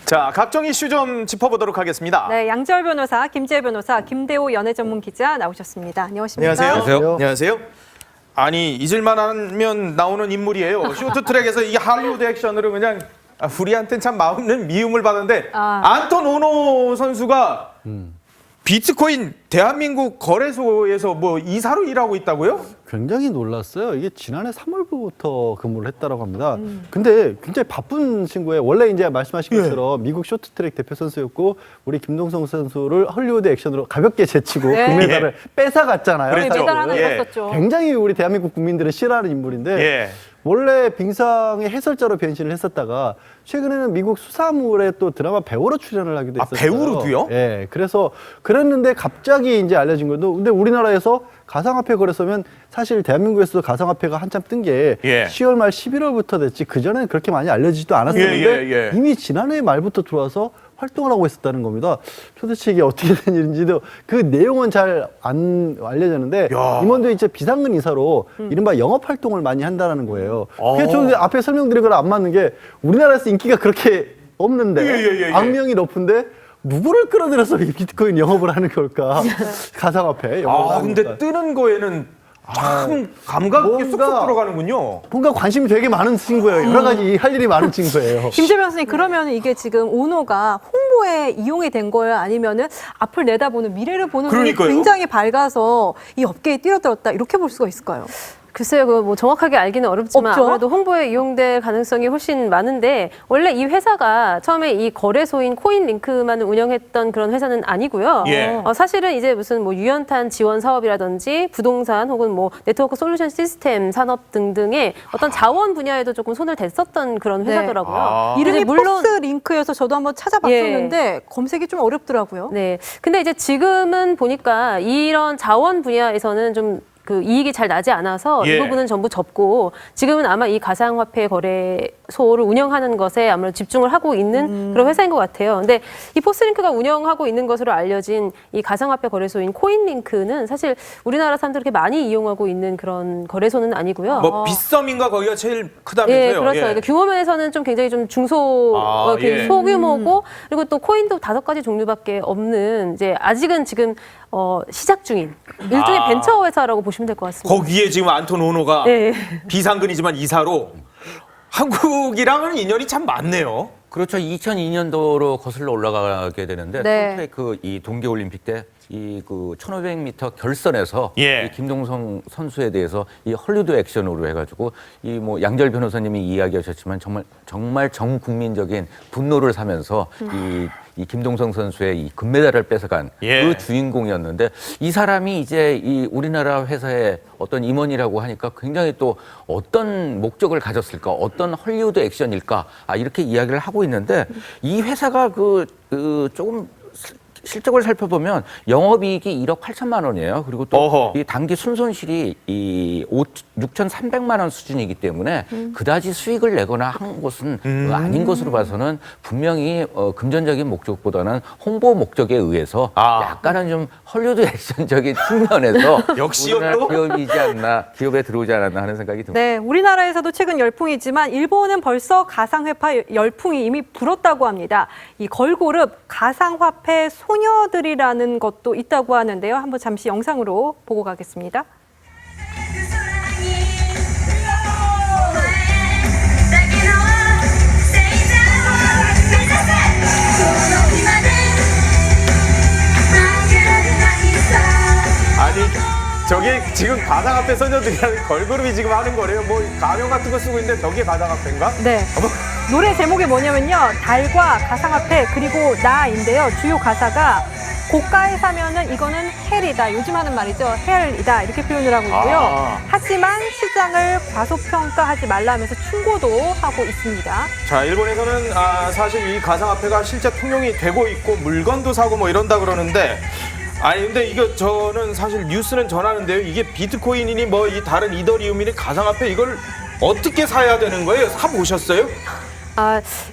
자, 각종 이슈 좀 짚어보도록 하겠습니다. 네, 양지열 변호사, 김재일 변호사, 김대호 연예 전문 기자 나오셨습니다. 안녕하십니까? 안녕하세요. 안녕하세요. 아니, 잊을만 하면 나오는 인물이에요. 쇼트트랙에서 이 할리우드 액션으로 그냥 우리한테는 참 마음은 미움을 받는데 안톤 오노 선수가 비트코인 대한민국 거래소에서 뭐 이사로 일하고 있다고요? 굉장히 놀랐어요. 이게 지난해 3월부터 근무를 했다고 합니다. 근데 굉장히 바쁜 친구예요. 원래 이제 말씀하신 것처럼 미국 쇼트트랙 대표 선수였고 우리 김동성 선수를 헐리우드 액션으로 가볍게 제치고 금메달을 뺏어갔잖아요. 그렇죠. 메달 하나 예. 땄었죠. 굉장히 우리 대한민국 국민들은 싫어하는 인물인데 예. 원래 빙상의 해설자로 변신을 했었다가 최근에는 미국 수사물에 또 드라마 배우로 출연을 하기도 했었어요. 배우로도요? 예. 그래서 그랬는데 갑자기 이제 알려진 것도 근데 우리나라에서 가상화폐 거래소면 사실 대한민국에서도 가상화폐가 한참 뜬 게 10월 말 11월부터 됐지 그전에는 그렇게 많이 알려지지도 않았었는데 이미 지난해 말부터 들어와서 활동을 하고 있었다는 겁니다. 도대체 이게 어떻게 된 일인지도 그 내용은 잘 안 알려졌는데 임원도 이제 비상근 이사로 이른바 영업 활동을 많이 한다는 거예요. 그래서 저는 앞에 설명드린 거랑 안 맞는 게 우리나라에서 인기가 그렇게 없는데 악명이 높은데 누구를 끌어들여서 비트코인 영업을 하는 걸까? 가상화폐 영업을 하는 근데 걸까? 뜨는 거에는 참 감각 있게 쏙쏙 들어가는군요. 뭔가 관심이 되게 많은 친구예요. 여러 가지 할 일이 많은 친구예요. 김재 변호사님, 그러면 이게 지금 오노가 홍보에 이용이 된 거예요? 아니면은 앞을 내다보는 미래를 보는 눈이 그러니까요. 굉장히 밝아서 이 업계에 뛰어들었다 이렇게 볼 수가 있을까요? 글쎄요, 그 뭐 정확하게 알기는 어렵지만 없죠? 아무래도 홍보에 이용될 가능성이 훨씬 많은데 원래 이 회사가 처음에 이 거래소인 코인링크만을 운영했던 그런 회사는 아니고요. 사실은 이제 무슨 뭐 유연탄 지원 사업이라든지 부동산 혹은 뭐 네트워크 솔루션 시스템 산업 등등의 어떤 자원 분야에도 조금 손을 댔었던 그런 회사더라고요. 이름이 물론 포스링크여서 저도 한번 찾아봤었는데 검색이 좀 어렵더라고요. 네. 근데 이제 지금은 보니까 이런 자원 분야에서는 좀 그 이익이 잘 나지 않아서 이 부분은 전부 접고 지금은 아마 이 가상화폐 거래소를 운영하는 것에 아무래도 집중을 하고 있는 그런 회사인 것 같아요. 근데 이 포스링크가 운영하고 있는 것으로 알려진 이 가상화폐 거래소인 코인링크는 사실 우리나라 사람들이 그렇게 많이 이용하고 있는 그런 거래소는 아니고요. 뭐 빗썸인가 거기가 제일 크다면서요? 예, 그렇죠. 그러니까 규모 면에서는 좀 굉장히 좀 소규모고 그리고 또 코인도 5가지 종류밖에 없는 이제 아직은 지금 시작 중인 일종의 벤처 회사라고 보시면 될 것 같습니다. 거기에 지금 안톤 오노가 비상근이지만 이사로 한국이랑은 인연이 참 많네요. 그렇죠. 2002년도로 거슬러 올라가게 되는데 트랙 이 동계올림픽 때 이 그 1500m 결선에서 이 김동성 선수에 대해서 이 헐리우드 액션으로 해가지고 이 뭐 양절 변호사님이 이야기하셨지만 정말 전 국민적인 분노를 사면서 이 김동성 선수의 이 금메달을 뺏어간 그 주인공이었는데 이 사람이 이제 이 우리나라 회사의 어떤 임원이라고 하니까 굉장히 또 어떤 목적을 가졌을까, 어떤 헐리우드 액션일까 이렇게 이야기를 하고 있는데 이 회사가 조금 실적을 살펴보면 영업이익이 1억 8천만 원이에요. 그리고 또 이 단기 순손실이 이 6,300만 원 수준이기 때문에 그다지 수익을 내거나 한 것은 아닌 것으로 봐서는 분명히 금전적인 목적보다는 홍보 목적에 의해서 약간은 좀 헐리우드 액션적인 측면에서 역시요 또? 기업에 들어오지 않았나 하는 생각이 듭니다. 네, 우리나라에서도 최근 열풍이지만 일본은 벌써 가상화폐 열풍이 이미 불었다고 합니다. 이 걸그룹 가상화폐 소녀들이라는 것도 있다고 하는데요. 한번 잠시 영상으로 보고 가겠습니다. 아니, 저게 지금 가상화폐 소녀들이라는 걸그룹이 지금 하는 거래요. 뭐 가명 같은 거 쓰고 있는데 저게 가상화폐인가? 네. 노래 제목이 뭐냐면요. 달과 가상화폐 그리고 나인데요. 주요 가사가 고가에 사면은 이거는 헬이다. 요즘 하는 말이죠. 헬이다. 이렇게 표현을 하고 있고요. 하지만 시장을 과소평가하지 말라 하면서 충고도 하고 있습니다. 자, 일본에서는 사실 이 가상화폐가 실제 통용이 되고 있고 물건도 사고 뭐 이런다 그러는데 아니 근데 이거 저는 사실 뉴스는 전하는데요. 이게 비트코인이니 뭐 이 다른 이더리움이니 가상화폐 이걸 어떻게 사야 되는 거예요? 사 보셨어요?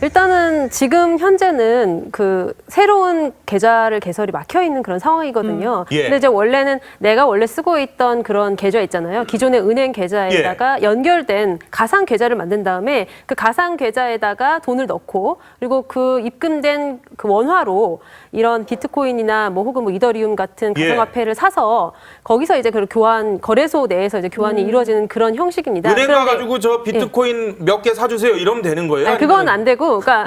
일단은 지금 현재는 그 새로운 계좌를 개설이 막혀 있는 그런 상황이거든요. 근데 이제 원래는 내가 원래 쓰고 있던 그런 계좌 있잖아요. 기존의 은행 계좌에다가 연결된 가상 계좌를 만든 다음에 그 가상 계좌에다가 돈을 넣고 그리고 그 입금된 그 원화로 이런 비트코인이나 뭐 혹은 뭐 이더리움 같은 가상화폐를 사서 거기서 이제 그 교환 거래소 내에서 이제 교환이 이루어지는 그런 형식입니다. 은행 가가지고 저 비트코인 몇 개 사주세요 이러면 되는 거예요? 아니, 그건 안 되고, 그러니까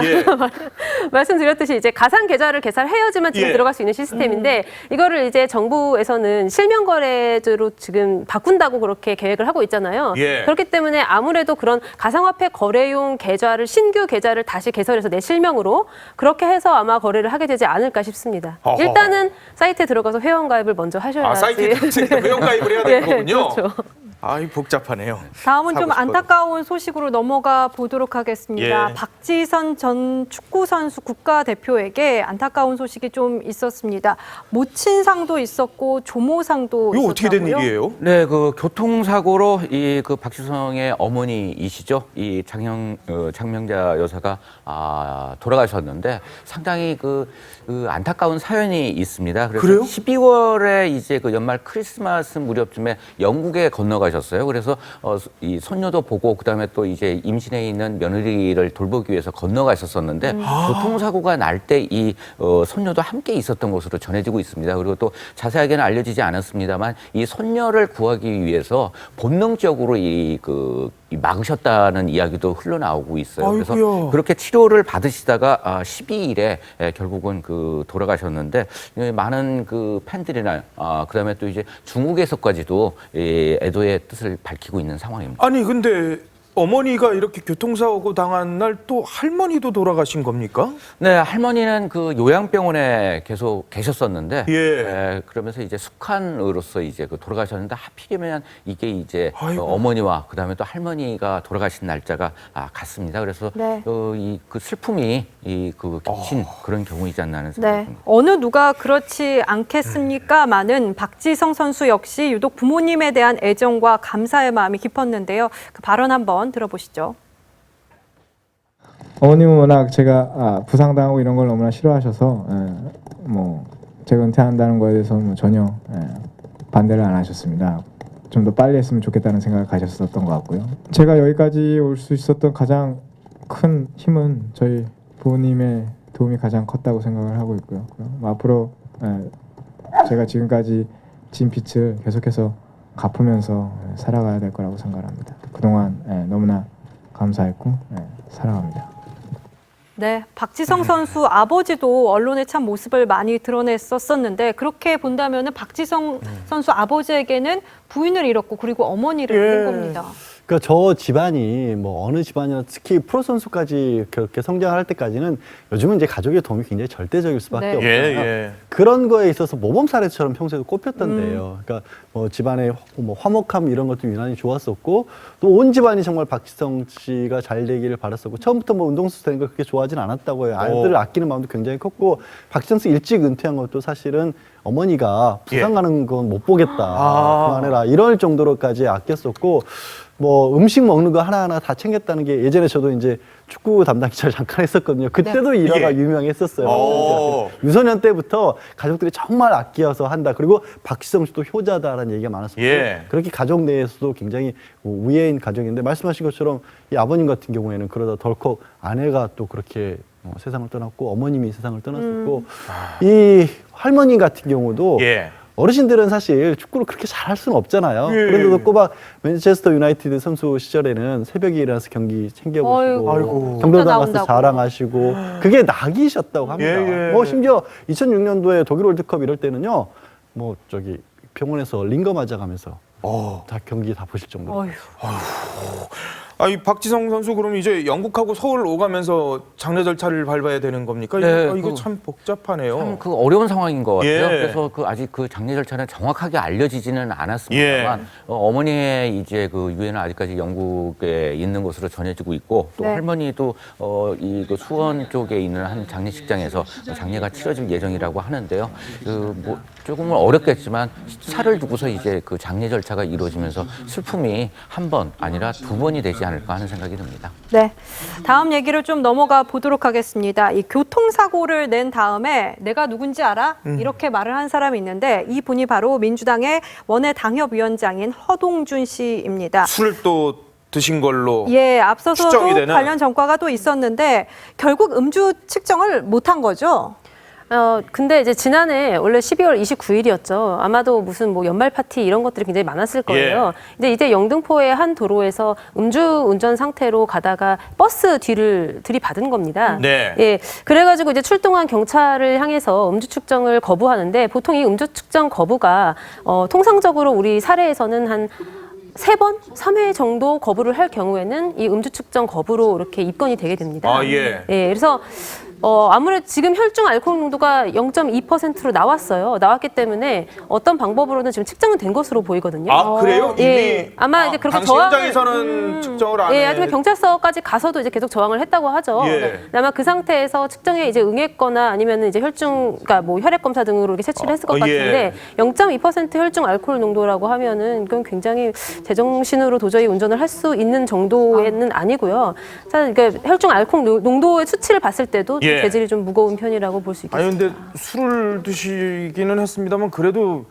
말씀드렸듯이 이제 가상 계좌를 개설해야지만 지금 들어갈 수 있는 시스템인데 이거를 이제 정부에서는 실명 거래제로 지금 바꾼다고 그렇게 계획을 하고 있잖아요. 그렇기 때문에 아무래도 그런 가상화폐 거래용 계좌를 신규 계좌를 다시 개설해서 내 실명으로 그렇게 해서 아마 거래를 하게 되지 않을까 싶습니다. 일단은 사이트에 들어가서 회원가입을 먼저 하셔야지. 사이트에 들어가서 회원가입을 해야 되는 거군요. 그렇죠. 아이 복잡하네요. 다음은 좀 사고 싶어도. 안타까운 소식으로 넘어가 보도록 하겠습니다. 박지선 전 축구 선수 국가대표에게 안타까운 소식이 좀 있었습니다. 모친상도 있었고 조모상도 이거 어떻게 된 있었다고요? 일이에요? 네, 그 교통사고로 이 그 박지성의 어머니이시죠. 이 장명자 여사가 돌아가셨는데 상당히 그 안타까운 사연이 있습니다. 그래서 그래요? 12월에 이제 그 연말 크리스마스 무렵쯤에 영국에 건너가셨어요. 그래서 이 손녀도 보고 그다음에 또 이제 임신해 있는 며느리를 돌보기 위해서 건너가셨었는데 교통사고가 날 때 이 손녀도 함께 있었던 것으로 전해지고 있습니다. 그리고 또 자세하게는 알려지지 않았습니다만 이 손녀를 구하기 위해서 본능적으로 이 막으셨다는 이야기도 흘러나오고 있어요. 그래서 아이고야. 그렇게 치료를 받으시다가 12일에 결국은 돌아가셨는데 많은 그 팬들이나 그다음에 또 이제 중국에서까지도 애도의 뜻을 밝히고 있는 상황입니다. 아니 근데 어머니가 이렇게 교통사고 당한 날 또 할머니도 돌아가신 겁니까? 네, 할머니는 그 요양병원에 계속 계셨었는데, 그러면서 이제 숙환으로서 이제 돌아가셨는데 하필이면 이게 이제 어머니와 그다음에 또 할머니가 돌아가신 날짜가 같습니다. 그래서 이 그 슬픔이 겹친 그런 경우이지 않나 하는 생각이 듭니다. 어느 누가 그렇지 않겠습니까마는 박지성 선수 역시 유독 부모님에 대한 애정과 감사의 마음이 깊었는데요. 그 발언 한번 들어보시죠. 어머님은 워낙 제가 부상당하고 이런 걸 너무나 싫어하셔서 뭐 제가 은퇴한다는 거에 대해서 뭐 전혀 반대를 안 하셨습니다. 좀 더 빨리 했으면 좋겠다는 생각을 가졌었던 것 같고요. 제가 여기까지 올 수 있었던 가장 큰 힘은 저희 부모님의 도움이 가장 컸다고 생각을 하고 있고요. 앞으로 제가 지금까지 진 빚을 계속해서 갚으면서 살아가야 될 거라고 생각합니다. 그동안 너무나 감사했고 사랑합니다. 네, 박지성 선수 아버지도 언론에 참 모습을 많이 드러냈었는데 그렇게 본다면 박지성 선수 아버지에게는 부인을 잃었고 그리고 어머니를 잃은 겁니다. 그러니까 저 집안이 뭐 어느 집안이나 특히 프로 선수까지 그렇게 성장할 때까지는 요즘은 이제 가족의 도움이 굉장히 절대적일 수밖에 없잖아요. 그런 거에 있어서 모범 사례처럼 평소에도 꼽혔던데요. 그러니까 뭐 집안의 뭐 화목함 이런 것도 유난히 좋았었고 또 온 집안이 정말 박지성 씨가 잘 되기를 바랐었고 처음부터 뭐 운동선수 되는 걸 그렇게 좋아하진 않았다고 해요. 아이들을 아끼는 마음도 굉장히 컸고 박지성 씨 일찍 은퇴한 것도 사실은 어머니가 부산 가는 건 못 보겠다. 그만해라. 이럴 정도로까지 아꼈었고 뭐 음식 먹는 거 하나하나 다 챙겼다는 게 예전에 저도 이제 축구 담당 기자를 잠깐 했었거든요. 그때도 일화가 유명했었어요. 유소년 때부터 가족들이 정말 아껴서 한다. 그리고 박지성 씨도 효자다라는 얘기가 많았었고 그렇게 가족 내에서도 굉장히 우애인 가족인데 말씀하신 것처럼 이 아버님 같은 경우에는 그러다 덜컥 아내가 또 그렇게 세상을 떠났고 어머님이 세상을 떠났었고 이 할머니 같은 경우도 어르신들은 사실 축구를 그렇게 잘할 수는 없잖아요. 그런데도 꼬박 맨체스터 유나이티드 선수 시절에는 새벽에 일어나서 경기 챙겨보시고 경로당 가서 자랑하시고 그게 낙이셨다고 합니다. 뭐 심지어 2006년도에 독일 월드컵 이럴 때는요. 뭐 저기 병원에서 링거 맞아가면서 다 경기 다 보실 정도로. 이 박지성 선수 그럼 이제 영국하고 서울 오가면서 장례 절차를 밟아야 되는 겁니까? 이게 참 복잡하네요. 참 그 어려운 상황인 것 같아요. 그래서 아직 그 장례 절차는 정확하게 알려지지는 않았습니다만 어머니의 이제 그 유해는 아직까지 영국에 있는 것으로 전해지고 있고 또 할머니도 이 수원 쪽에 있는 한 장례식장에서 장례가 치러질 예정이라고 하는데요. 뭐 조금은 어렵겠지만 차를 두고서 이제 그 장례 절차가 이루어지면서 슬픔이 한 번 아니라 두 번이 되지 않을까 하는 생각이 듭니다. 네, 다음 얘기를 좀 넘어가 보도록 하겠습니다. 이 교통사고를 낸 다음에 내가 누군지 알아? 이렇게 말을 한 사람이 있는데 이분이 바로 민주당의 원외 당협위원장인 허동준 씨입니다. 술을 또 드신 걸로 예, 앞서서도 추정이 되는. 관련 전과가 또 있었는데 결국 음주 측정을 못한 거죠? 근데 이제 지난해 원래 12월 29일이었죠. 아마도 무슨 뭐 연말 파티 이런 것들이 굉장히 많았을 거예요. 이제 영등포의 한 도로에서 음주 운전 상태로 가다가 버스 뒤를 들이받은 겁니다. 네. 예. 그래가지고 이제 출동한 경찰을 향해서 음주 측정을 거부하는데 보통 이 음주 측정 거부가 통상적으로 우리 사례에서는 한 3번, 3회 정도 거부를 할 경우에는 이 음주 측정 거부로 이렇게 입건이 되게 됩니다. 아, 예. 예, 그래서 아무래도 지금 혈중 알코올 농도가 0.2%로 나왔기 때문에 어떤 방법으로는 지금 측정은 된 것으로 보이거든요. 아, 그래요? 예, 이미 아마 이제 그렇게 당시 현장에서는 측정을 안 예, 해. 하지만 경찰서까지 가서도 이제 계속 저항을 했다고 하죠. 예. 아마 그 상태에서 측정에 이제 응했거나 아니면 이제 그러니까 뭐 혈액 검사 등으로 이렇게 채취를 했을 것 예. 같은데 0.2% 혈중 알코올 농도라고 하면은 그건 굉장히 제정신으로 도저히 운전을 할 수 있는 정도는 아니고요. 사실 그러니까 혈중 알코올 농도의 수치를 봤을 때도 예. 재질이 좀 무거운 편이라고 볼 수 있겠습니다. 아니 근데 술을 드시기는 했습니다만 그래도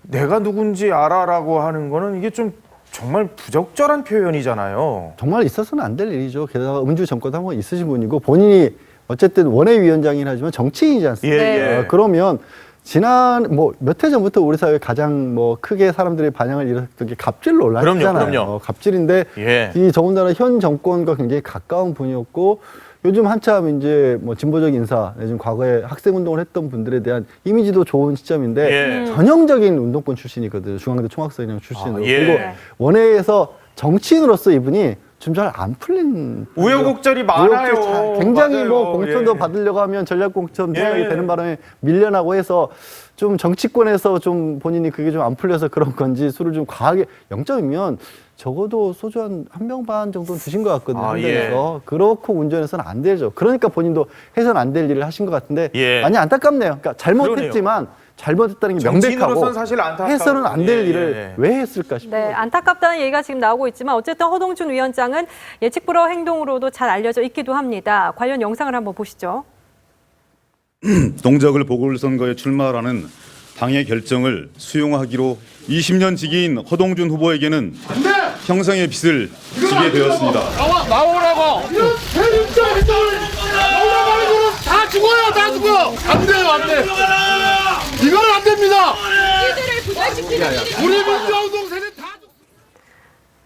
내가 누군지 알아라고 하는 거는 이게 좀 정말 부적절한 표현이잖아요. 정말 있어서는 안 될 일이죠. 게다가 음주 전과도 한번 있으신 분이고 본인이 어쨌든 원외위원장이긴 하지만 정치인이지 않습니까? 예, 예. 그러면 지난 뭐 몇 해 전부터 우리 사회에 가장 뭐 크게 사람들의 반향을 일으켰던 게 갑질로 올라왔잖아요. 그럼요. 갑질인데 예. 이 더군다나 현 정권과 굉장히 가까운 분이었고 요즘 한참 이제 뭐 진보적 인사, 요즘 과거에 학생 운동을 했던 분들에 대한 이미지도 좋은 시점인데 예. 전형적인 운동권 출신이거든요. 중앙대 총학생회장 출신으로. 아, 예. 그리고 원외에서 정치인으로서 이분이 좀 잘 안 풀린 우여곡절이 많아요. 굉장히 맞아요. 뭐 공천도 예. 받으려고 하면 전략 공천 생각이 예. 되는 바람에 밀려나고 해서 좀 정치권에서 좀 본인이 그게 좀 안 풀려서 그런 건지 술을 좀 과하게 0점이면 적어도 소주 한 병 반 정도는 드신 것 같거든요. 아, 현장에서. 그렇고 운전해서는 안 되죠. 그러니까 본인도 해서는 안 될 일을 하신 것 같은데 예. 많이 안타깝네요. 그러니까 잘못했지만 잘못했다는 게 명백하고 정치인으로서는 사실 안타까워. 해서는 안 될 예, 일을 예. 왜 했을까 싶어요. 네, 안타깝다는 얘기가 지금 나오고 있지만 어쨌든 허동준 위원장은 예측 불허 행동으로도 잘 알려져 있기도 합니다. 관련 영상을 한번 보시죠. 동작을 보궐선거에 출마라는 당의 결정을 수용하기로 20년 직위인 허동준 후보에게는 형상의 빚을 지게 되었습니다. 나오라고! 다 죽어요, 다 죽어요! 안 돼요, 안 돼! 이거는 안 됩니다! 우리 민주화운동 세대 다 죽...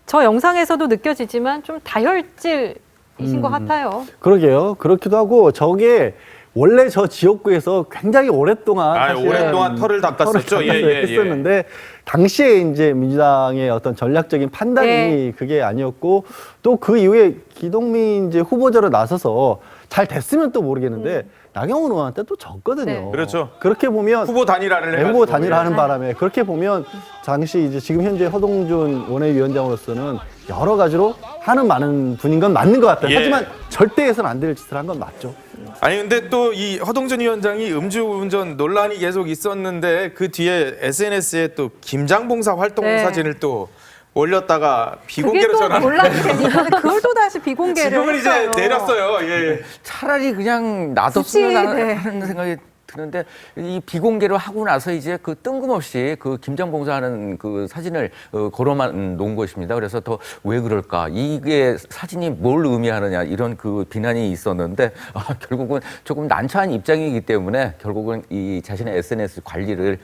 저 영상에서도 느껴지지만 좀 다혈질이신 것 같아요. 그러게요. 그렇기도 하고 저게 원래 저 지역구에서 굉장히 오랫동안 오랫동안 털을 닦았었죠. 예, 예, 했었는데 당시에 이제 민주당의 어떤 전략적인 판단이 네. 그게 아니었고 또 그 이후에 기동민 이제 후보자로 나서서 잘 됐으면 또 모르겠는데 나경원 의원한테 또 졌거든요. 네. 그렇죠. 그렇게 보면 후보 단일화를 해가지고. 후보 단일화하는 바람에 그렇게 보면 당시 이제 지금 현재 허동준 원외위원장으로서는 여러 가지로 하는 많은 분인 건 맞는 것 같아요. 예. 하지만 절대 해서는 안 될 짓을 한 건 맞죠. 아니 근데 또 이 허동준 위원장이 음주운전 논란이 계속 있었는데 그 뒤에 SNS에 또 김장봉사 활동 네. 사진을 또 올렸다가 그게 비공개로 또 전환. 논란이 됐는데 그걸 또 다시 비공개를 지금은 이제 했어요. 내렸어요. 예. 차라리 그냥 놔뒀으면 굳이, 네. 하는 생각이 드는데 이 비공개로 하고 나서 이제 그 뜬금없이 그 김장봉사하는 그 사진을 걸어만 놓은 것입니다. 그래서 더 왜 그럴까? 이게 사진이 뭘 의미하느냐 이런 그 비난이 있었는데 결국은 조금 난처한 입장이기 때문에 결국은 이 자신의 SNS 관리를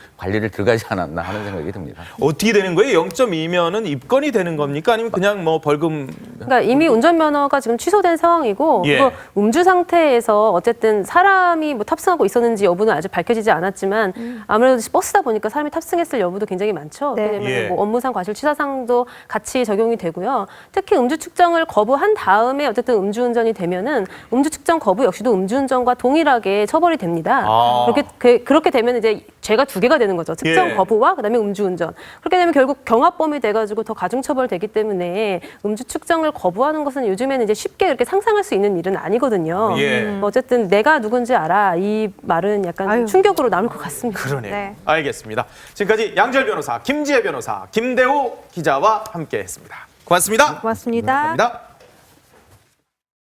들어가지 않았나 하는 생각이 듭니다. 어떻게 되는 거예요? 0.2면은 입건이 되는 겁니까? 아니면 그냥 뭐 벌금? 그러니까 이미 운전면허가 지금 취소된 상황이고 예. 그리고 음주 상태에서 어쨌든 사람이 뭐 탑승하고 있었는지 여부는 아직 밝혀지지 않았지만 아무래도 버스다 보니까 사람이 탑승했을 여부도 굉장히 많죠. 네. 왜냐하면 예. 뭐 업무상 과실치사상도 같이 적용이 되고요. 특히 음주 측정을 거부한 다음에 어쨌든 음주운전이 되면은 음주 측정 거부 역시도 음주운전과 동일하게 처벌이 됩니다. 아. 그렇게 되면 이제 죄가 2개가 되는 거죠. 측정 예. 거부와 그다음에 음주운전. 그렇게 되면 결국 경합범이 돼가지고 더 가중처벌되기 때문에 음주 측정을 거부하는 것은 요즘에는 이제 쉽게 이렇게 상상할 수 있는 일은 아니거든요. 예. 어쨌든 내가 누군지 알아 이 말은 약간 아유. 충격으로 남을 것 같습니다. 그러네요. 네. 알겠습니다. 지금까지 양지열 변호사, 김지혜 변호사, 김대호 기자와 함께했습니다. 고맙습니다. 고맙습니다. 감사합니다.